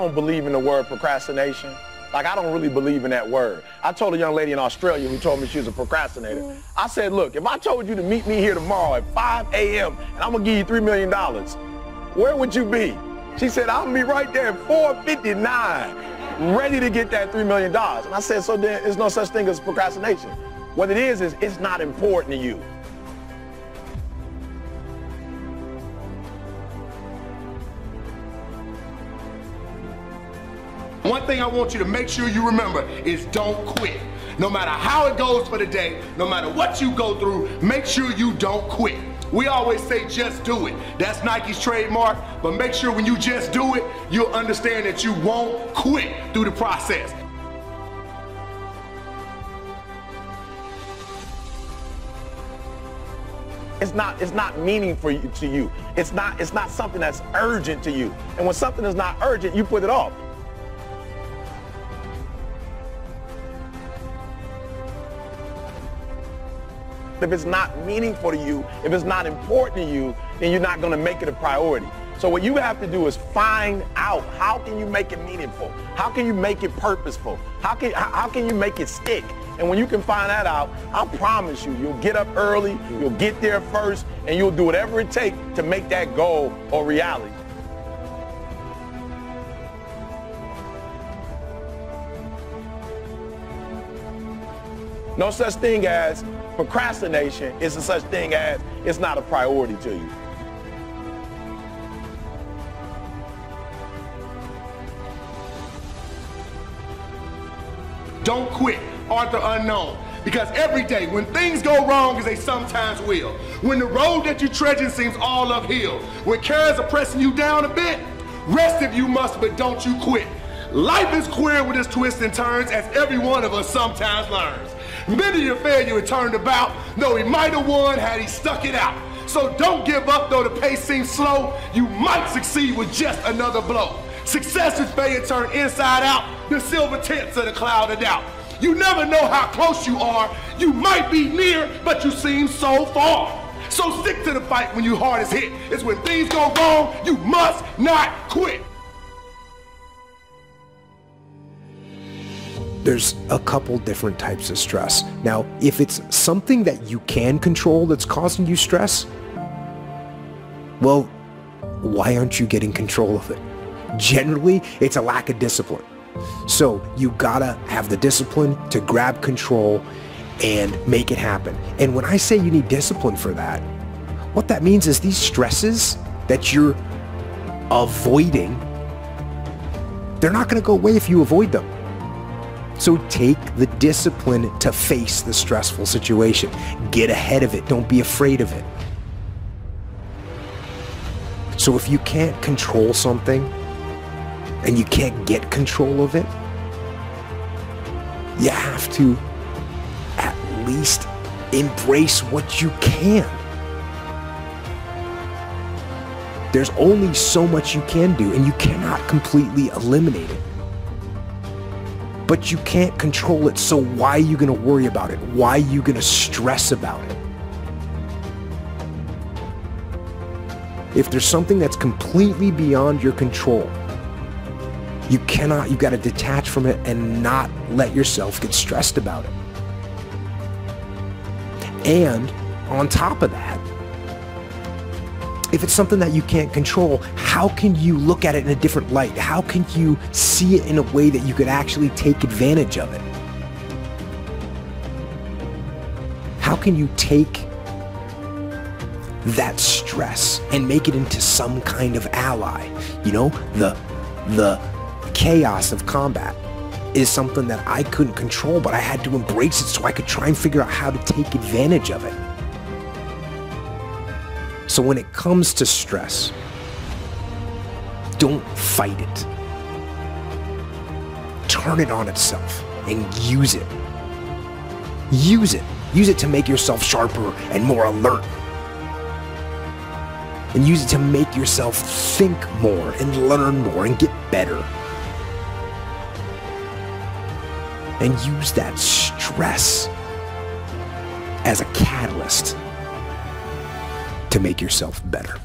don't believe in the word procrastination. Like, I don't really believe in that word. I told a young lady in Australia who told me she was a procrastinator. I said, look, if I told you to meet me here tomorrow at 5 a.m. and I'm gonna give you $3 million, where would you be? She said, I'll be right there at 4:59, ready to get that $3 million. And I said, so then there's no such thing as procrastination. What it is it's not important to you. One thing I want you to make sure you remember is don't quit. No matter how it goes for the day, no matter what you go through, make sure you don't quit. We always say just do it. That's Nike's trademark, but make sure when you just do it, you'll understand that you won't quit through the process. It's not meaningful to you. It's not something that's urgent to you. And when something is not urgent, you put it off. If it's not meaningful to you, if it's not important to you, then you're not going to make it a priority. So what you have to do is find out, how can you make it meaningful? How can you make it purposeful? How can you make it stick? And when you can find that out, I promise you, you'll get up early, you'll get there first, and you'll do whatever it takes to make that goal a reality. No such thing as procrastination. It's a such thing as it's not a priority to you. Don't quit, Arthur Unknown. Because every day, when things go wrong, as they sometimes will, when the road that you're treading seems all uphill, when cares are pressing you down a bit, rest if you must, but don't you quit. Life is queer with its twists and turns, as every one of us sometimes learns. Many a failure had turned about, though he might have won had he stuck it out. So don't give up, though the pace seems slow. You might succeed with just another blow. Success is failure turned inside out, the silver tints of the cloud of doubt. You never know how close you are. You might be near, but you seem so far. So stick to the fight when your heart is hit. It's when things go wrong, you must not quit. There's a couple different types of stress. Now, if it's something that you can control that's causing you stress, well, why aren't you getting control of it? Generally, it's a lack of discipline. So you gotta have the discipline to grab control and make it happen. And when I say you need discipline for that, what that means is these stresses that you're avoiding, they're not gonna go away if you avoid them. So take the discipline to face the stressful situation. Get ahead of it. Don't be afraid of it. So if you can't control something and you can't get control of it, you have to at least embrace what you can. There's only so much you can do, and you cannot completely eliminate it. But you can't control it, so why are you going to worry about it? Why are you going to stress about it? If there's something that's completely beyond your control, you got to detach from it and not let yourself get stressed about it. And on top of that, if it's something that you can't control, how can you look at it in a different light? How can you see it in a way that you could actually take advantage of it? How can you take that stress and make it into some kind of ally? You know, the chaos of combat is something that I couldn't control, but I had to embrace it so I could try and figure out how to take advantage of it. So when it comes to stress, don't fight it. Turn it on itself and use it. Use it. Use it to make yourself sharper and more alert. And use it to make yourself think more and learn more and get better. And use that stress as a catalyst to make yourself better.